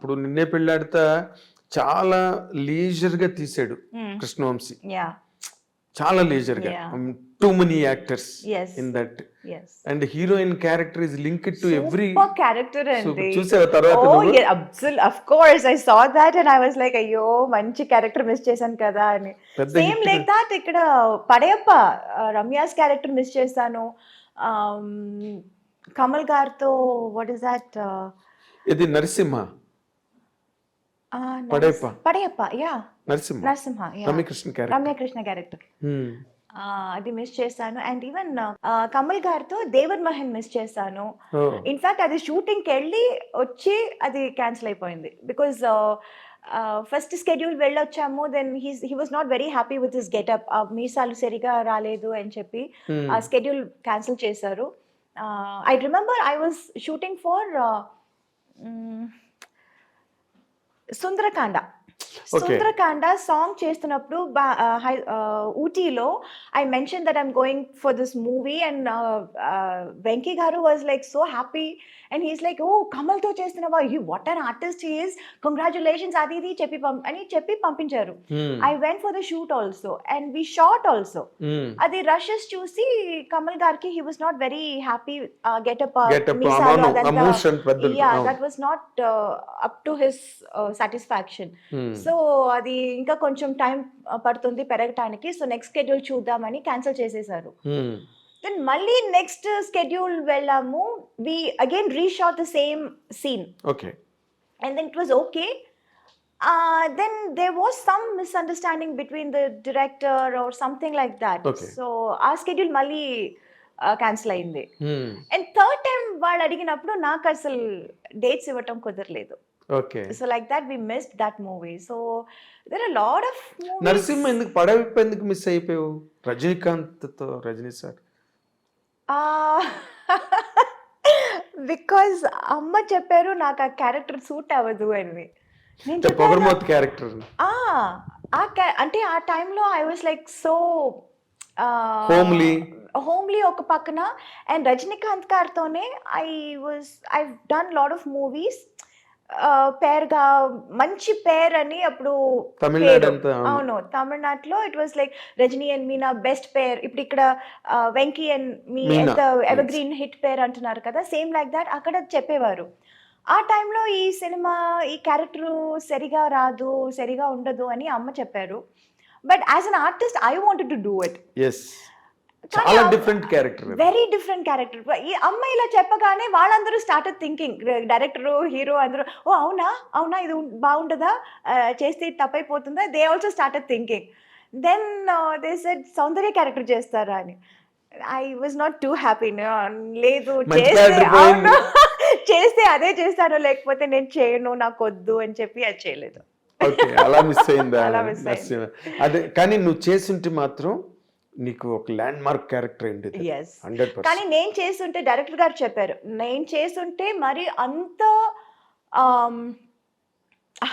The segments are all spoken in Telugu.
ఇప్పుడు నిన్నే పెళ్ళాడితే చాలా లీజర్ గా తీసాడు కృష్ణవంశీ, యా చాలా లీజర్ గా. Too many actors Yes. In that, yes and heroine character is linked to every. super character అండి. చూసావా తర్వాత Oh నువ్వు? yeah, of course I saw that and I was like అయ్యో మంచి క్యారెక్టర్ మిస్ చేశాను కదా అని. పెద్ద సేమ్ hit. లైక్ దాట్ ఇక్కడ పడయప్ప రమ్యాస్ క్యారెక్టర్ మిస్ చేశాను. కమల్ గారితో వాట్ ఇస్ దాట్ ఇది నరసింహ, పడయప్ప. పడయప్ప యా నరసింహ, నరసింహ రమ్యకృష్ణ క్యారెక్టర్. రమ్యకృష్ణ క్యారెక్టర్ అది మిస్ చేశాను. అండ్ ఈవెన్ కమల్ గారితో దేవర్ మహన్ మిస్ చేశాను. ఇన్ఫాక్ట్ అది షూటింగ్కి వెళ్ళి వచ్చి అది క్యాన్సిల్ అయిపోయింది బికాజ్ ఫస్ట్ స్కెడ్యూల్ వెళ్ళొచ్చాము. Then he was not very happy with his getup. మీసాలు సరిగా రాలేదు అని చెప్పి ఆ స్కెడ్యూల్ క్యాన్సిల్ చేశారు. I remember I was shooting for Sundarakanda. Sundarakanda song చేస్తున్నప్పుడు ఊటీలో I mention that I'm going for this movie and Venky garu was like so happy and he's like oh కమల్తో చేస్తున్నావా, what an artist he's, congratulations అది ఇది చెప్పి పంపించారు. I went for the shoot also and we shot also. అది రషెస్ చూసి కమల్ గారికి he was not very happy. Getup that was not up to his satisfaction. So అది ఇంకా కొంచెం టైం పడుతుంది పెరగటానికి, సో నెక్స్ట్ స్కెడ్యూల్ చూద్దామని క్యాన్సిల్ చేసేసారు. దెన్ మళ్ళీ నెక్స్ట్ స్కెడ్యూల్ వెళ్ళాము. We again reshot the same scene. Okay. And then it was okay. Then there was some misunderstanding between the director or something like that. So ఆ స్కెడ్యూల్ మళ్ళీ క్యాన్సిల్ అయింది. అండ్ థర్డ్ టైం వాళ్ళు అడిగినప్పుడు నాకు అసలు డేట్స్ ఇవ్వటం కుదరలేదు. Okay. So like that we missed that movie. So there are a lot of movies. Narasimha ఎందుకు పడవిప్ప ఎందుకు మిస్ అయిపోయావు రజనీకాంత్ తో? రజనీ సార్ బికాజ్ అమ్మ చెప్పారు నాకు ఆ క్యారెక్టర్ సూట్ అవ్వదు అని. నేను పొగర్మౌత్ క్యారెక్టర్ అంటే ఆ టైంలో I was like so homely ఒక పక్కన. అండ్ రజనీకాంత్ గారితోనే I done lot of movies. పేరుగా మంచి పేర్ అని అప్పుడు అవును తమిళనాడులో it was like Rajini and Meena best pair. ఇప్పుడు ఇక్కడ Venky and me ever green hit pair అంటున్నారు కదా, సేమ్ లైక్ దాట్ అక్కడ చెప్పేవారు. ఆ టైంలో ఈ సినిమా ఈ క్యారెక్టర్ సరిగా రాదు, సరిగా ఉండదు అని అమ్మ చెప్పారు. But as an artist I wanted to do it. చాలా different character, very different character. ఈ అమ్మాయి ఇలా చెప్పగానే వాళ్ళందరూ స్టార్టెడ్ థింకింగ్, డైరెక్టర్ హీరో అందరూ ఓ అవునా ఇది బాగుంటుందా, చేస్తే తప్పైపోతుందా, they also started thinking. Then they said Soundarya character చేస్తారా అని. I was not too happy. లేదు చేస్తే అదే చేస్తాను, లేకపోతే నేను చేయను, నాకు వద్దు అని చెప్పి అది చేయలేదు. అలా మిస్ అయిందా? అదే కానీ నువ్వు చేస్తుంటే మాత్రం నీకు ఒక ల్యాండ్ మార్క్ క్యారెక్టర్ అయింది. కానీ నేను చేస్తుంటే డైరెక్టర్ గారు చెప్పారు, నేను చేస్తుంటే మరి అంత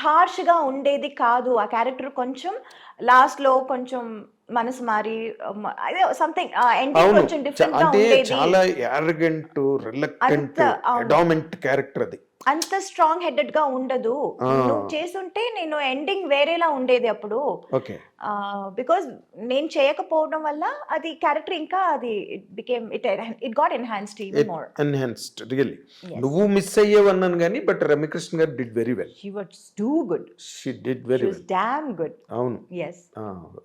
హార్ష్గా ఉండేది కాదు ఆ క్యారెక్టర్. కొంచెం లాస్ట్ లో కొంచెం మనసు మారి అదే సంథింగ్ ఎండింగ్ కొంచెం డిఫరెంట్ గా ఉండేది. చాలా యారగెంట్, రిలక్టెంట్, అడామెంట్ క్యారెక్టర్ అది. అంత స్ట్రాంగ్ హెడెడ్ గా ఉండదు. నువ్వు చేస్తుంటే నేను ఎండింగ్ వేరేలా ఉండేది అప్పుడు. బికాజ్ నేను చేయకపోవడం వల్ల అది క్యారెక్టర్ ఇంకా అది it got enhanced even more. Enhanced really. నువ్వు మిస్ అయ్యేవన్నాను కానీ బట్ రమ్యకృష్ణ గారు did very well. She was too good. She did very well. Damn good. అవును. yes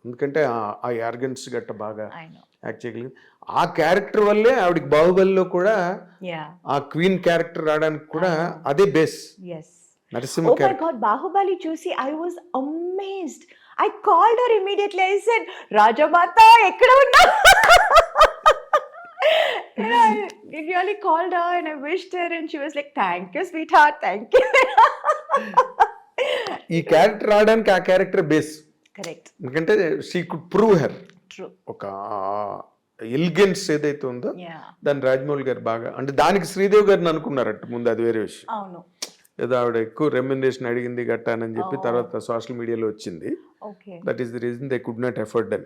ఎందుకంటే ఆ యార్గెన్స్ గట్ట బాగా యాక్ట్ చేయగలిగింది. ఆ క్యారెక్టర్ వల్లే ఆవిడకి బాహుబలిలో కూడా ఆ క్వీన్ క్యారెక్టర్ రావడానికి కూడా అదే బేస్. నరసింహ క్యారెక్టర్. బాహుబలి చూసి I was amazed. I called her immediately. I said, Rajamata, ekkada unna? And I really called her and I wished her and she was like, thank you, sweetheart, thank you. ఈ క్యారెక్టర్ రావడానికి ఆ క్యారెక్టర్ బేస్. కరెక్ట్. ఎందుకంటే she could prove her. True. ఒక ఎలిగెన్స్ ఏదైతే ఉందో దాన్ని రాజమౌళి గారు బాగా, అంటే దానికి శ్రీదేవి గారిని అనుకున్నారట ముందు, అది వేరే విషయం. అవును. ఏదో ఆవిడ ఎక్కువ రెమ్యునరేషన్ అడిగింది గట్టానని చెప్పి తర్వాత సోషల్ మీడియాలో వచ్చింది. That is the reason they could not afford them.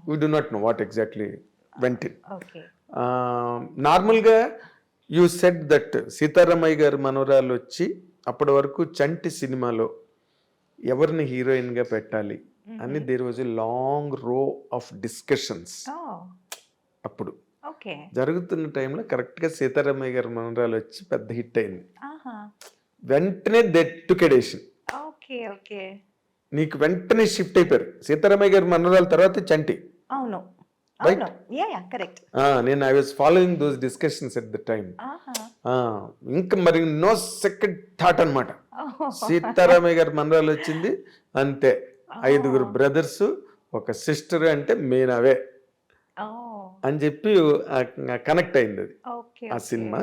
We do not know what exactly went in. నార్మల్గా యూ సెడ్ దట్ సీతారామయ్య గారు మనవరాలు వచ్చి అప్పటి వరకు చంటి సినిమాలో ఎవరిని హీరోయిన్గా పెట్టాలి అని దేర్ వాజ్ ఎ లాంగ్ రో ఆఫ్ డిస్కషన్స్. అప్పుడు ఓకే జరుగుతున్న టైంలో కరెక్ట్గా సీతారామయ్య గారి మనరాలు వచ్చి పెద్ద హిట్ అయింది. వెంటనే డెడికేషన్ ఓకే ఓకే నీకు వెంటనే షిఫ్ట్ అయిపోయారు. సీతారామయ్య గారి మనరాల తర్వాత చంటి. అవును Right? కరెక్ట్. నేను I was following those discussions at the time. ఇంకా మరి నో సెకండ్ థాట్ అనమాట. సీతారామయ్య గారి మనరాలు వచ్చింది అంతే. 5 బ్రదర్స్, ఒక సిస్టర్ అంటే మేనవే అని చెప్పి కనెక్ట్ అయింది అది ఆ సినిమా.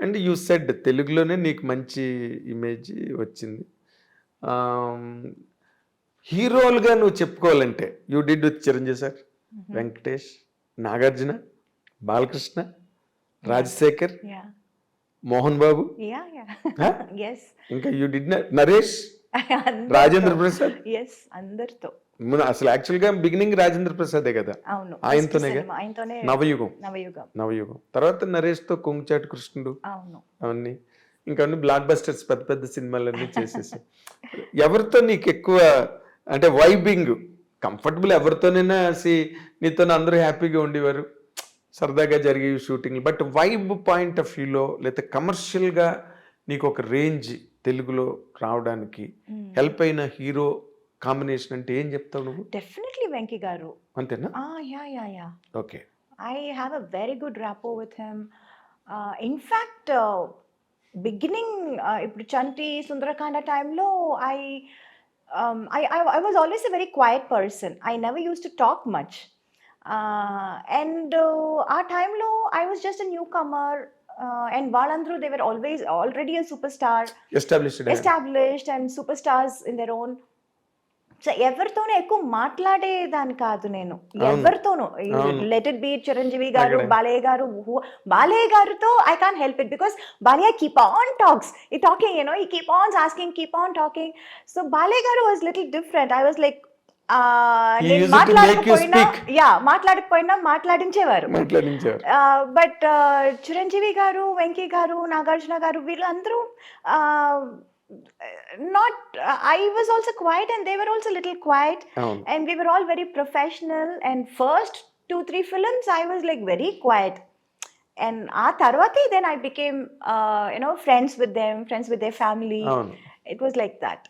అండ్ యూ సెడ్ తెలుగులోనే నీకు మంచి ఇమేజ్ వచ్చింది. హీరోలుగా నువ్వు చెప్పుకోవాలంటే you did with Chiranjeevi sir, Venkatesh, Nagarjuna, Balakrishna, Rajasekhar, Mohan Babu, ఇంకా యూ డిడ్ నరేష్, రాజేంద్ర ప్రసాద్. అందరితో అసలు యాక్చువల్ గా బిగినింగ్ రాజేంద్ర ప్రసాదే కదా, ఆయనతోనే నవయుగం. తర్వాత నరేష్ తో కొంగుచాటు కృష్ణుడు అవన్నీ ఇంకా బ్లాక్ బస్టర్స్ పెద్ద పెద్ద సినిమాలన్నీ చేసేసి. ఎవరితో నీకు ఎక్కువ అంటే వైబింగ్ కంఫర్టబుల్? ఎవరితోనైనా నీతో అందరూ హ్యాపీగా ఉండేవారు, సరదాగా జరిగే shooting. But vibe point of వ్యూలో లేదా కమర్షియల్గా నీకు ఒక రేంజ్ తెలుగులో రావడానికి హెల్ప్ అయిన హీరో కాంబినేషన్ అంటే ఏం చెప్తావు నువ్వు? డెఫినెట్లీ వెంకీ గారు. అంతేనా? Okay. I have a very good rapport with him. In fact beginning ఇప్పుడు చంటి సుందరకాండ టైంలో I was always a very quiet person. I never used to talk much. And our time lo, I was just a newcomer. And Valandru, they were already a superstar. Established and superstars in their own. So ఎవరితోనూ ఎక్కువ మాట్లాడేదాన్ని కాదు నేను, ఎవరితోనూ. లెట్ ఇట్ బి చిరంజీవి గారు, బాలయ్య గారితో I can't help it because Balayya keep on talks, ఈ టాకింగ్ ఈ keep on asking, keep on talking. So Balayya గారు was little different. I was like మాట్లాడకపోయినా మాట్లాడించేవారు. బట్ చిరంజీవి గారు, వెంకీ గారు, నాగార్జున గారు వీళ్ళందరూ I was also quiet and they were also little quiet. And we were all very professional. And first 2-3 films I was like very quiet. And tarvati then I became friends with them, friends with their family. It was like that.